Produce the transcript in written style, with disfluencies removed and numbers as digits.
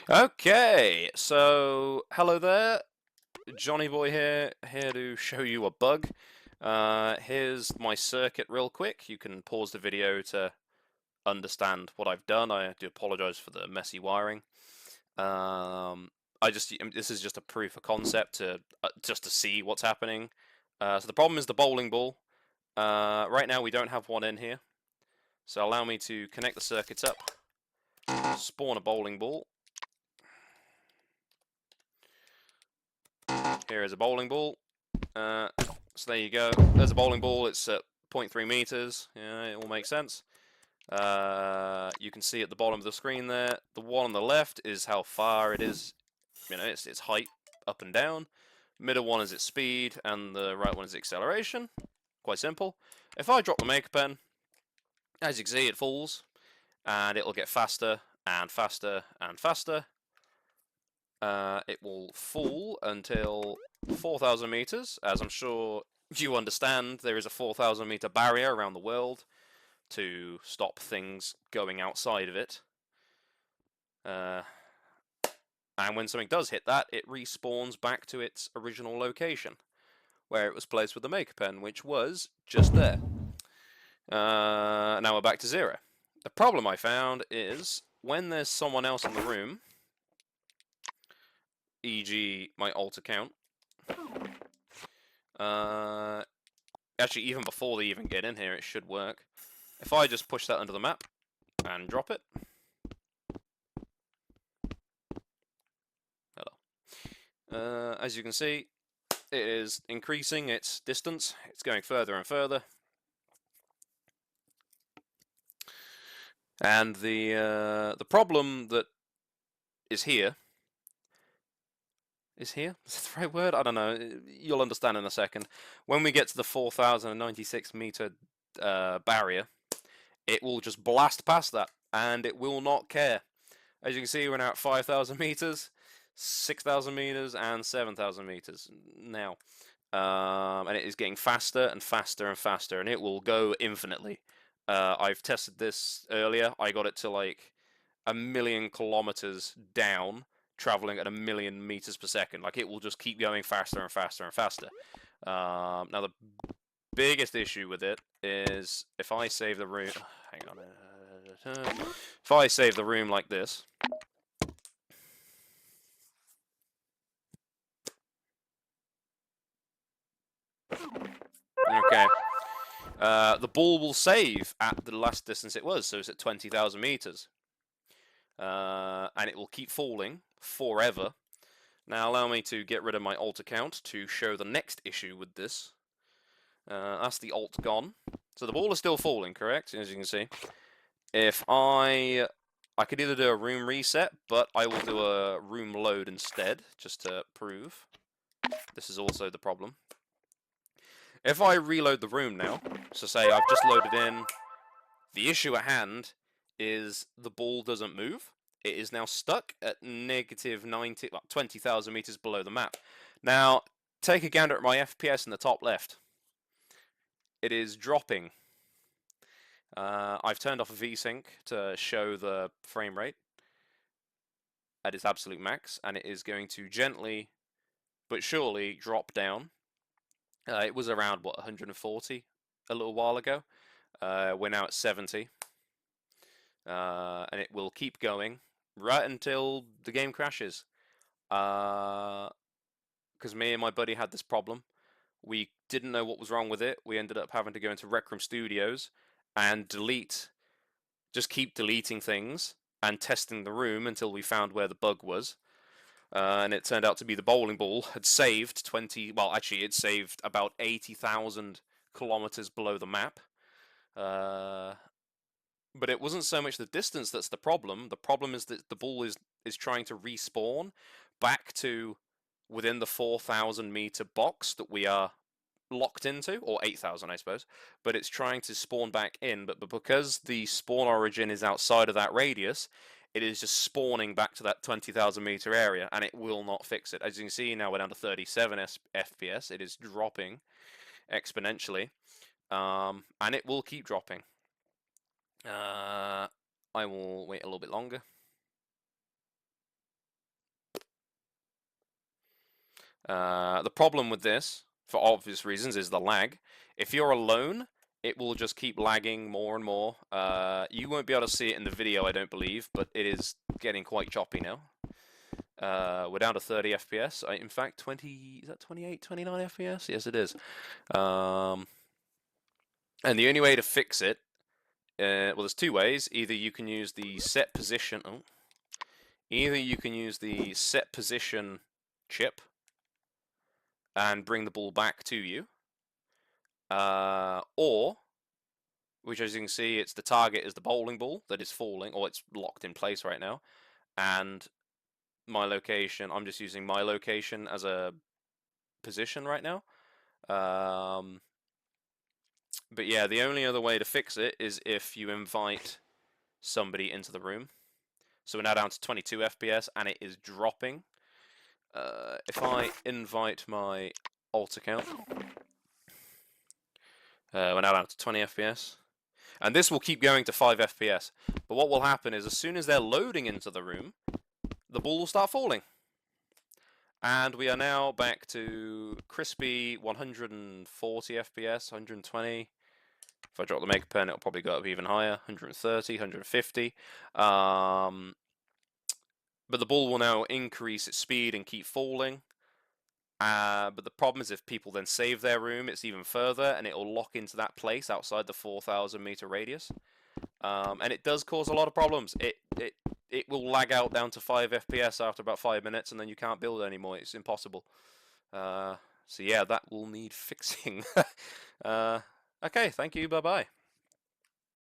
Okay, so hello there, Johnny Boy here to show you a bug. Here's my circuit real quick. You can pause the video to understand what I've done. I do apologize for the messy wiring. This is just a proof of concept to just to see what's happening. So the problem is the bowling ball. Right now we don't have one in here. So allow me to connect the circuits up, spawn a bowling ball. Here is a bowling ball. So there you go. There's a bowling ball. It's at 0.3 meters. Yeah, it all makes sense. You can see at the bottom of the screen there, the one on the left is how far it is. You know, its height up and down. Middle one is its speed, and the right one is acceleration. Quite simple. If I drop the maker pen, as you can see, it falls, and it'll get faster and faster and faster. It will fall until 4,000 meters. As I'm sure you understand, there is a 4,000 meter barrier around the world to stop things going outside of it. And when something does hit that, it respawns back to its original location, where it was placed with the maker pen, which was just there. Now we're back to zero. The problem I found is when there's someone else in the room, e.g. my alt account, actually even before they even get in here it should work. If I just push that under the map and drop it, hello. As you can see, it is increasing its distance. It's going further and further. And the problem that is here. Is here? Is that the right word? I don't know. You'll understand in a second. When we get to the 4,096 meter barrier, it will just blast past that, and it will not care. As you can see, we're now at 5,000 meters, 6,000 meters, and 7,000 meters now. And it is getting faster and faster and faster, and it will go infinitely. I've tested this earlier. I got it to like 1,000,000 kilometers down, traveling at 1,000,000 meters per second. Like, it will just keep going faster and faster and faster. Now, the biggest issue with it is if I save the room. Hang on. If I save the room like this. Okay. The ball will save at the last distance it was, so it's at 20,000 meters. And it will keep falling forever. Now allow me to get rid of my alt account to show the next issue with this. That's the alt gone. So the ball is still falling, correct? As you can see. If I could either do a room reset, but I will do a room load instead, just to prove. This is also the problem. If I reload the room now, so say I've just loaded in, the issue at hand is the ball doesn't move. It is now stuck at negative 20,000 meters below the map. Now, take a gander at my FPS in the top left. It is dropping. I've turned off VSync to show the frame rate at its absolute max, and it is going to gently but surely drop down. It was around, what, 140 a little while ago. We're now at 70. And it will keep going right until the game crashes. Because me and my buddy had this problem. We didn't know what was wrong with it. We ended up having to go into RecRoom Studios and just keep deleting things and testing the room until we found where the bug was. And it turned out to be the bowling ball had saved it saved about 80,000 kilometers below the map. But it wasn't so much the distance that's the problem. The problem is that the ball is trying to respawn back to within the 4,000 meter box that we are locked into, or 8,000 I suppose, but it's trying to spawn back in, but because the spawn origin is outside of that radius, it is just spawning back to that 20,000 meter area, and it will not fix it. As you can see, now we're down to 37 FPS. It is dropping exponentially, and it will keep dropping. I will wait a little bit longer. The problem with this, for obvious reasons, is the lag. If you're alone, it will just keep lagging more and more. You won't be able to see it in the video, I don't believe, but it is getting quite choppy now. We're down to 30 FPS. In fact, 20, is that 28, 29 FPS? Yes, it is. And the only way to fix it, well, there's two ways. Either you can use the set position. Either you can use the set position chip and bring the ball back to you, or, which as you can see, it's the target is the bowling ball that is falling, or it's locked in place right now, and my location. I'm just using my location as a position right now. But yeah, the only other way to fix it is if you invite somebody into the room. So we're now down to 22 FPS and it is dropping. If I invite my alt account, we're now down to 20 FPS. And this will keep going to 5 FPS. But what will happen is as soon as they're loading into the room, the ball will start falling. And we are now back to crispy 140 FPS, 120. If I drop the mega pen, it'll probably go up even higher, 130, 150. But the ball will now increase its speed and keep falling. But the problem is if people then save their room, it's even further, and it will lock into that place outside the 4,000 meter radius. And it does cause a lot of problems. It will lag out down to 5 FPS after about 5 minutes, and then you can't build anymore. It's impossible. So yeah, that will need fixing. Okay, thank you. Bye bye.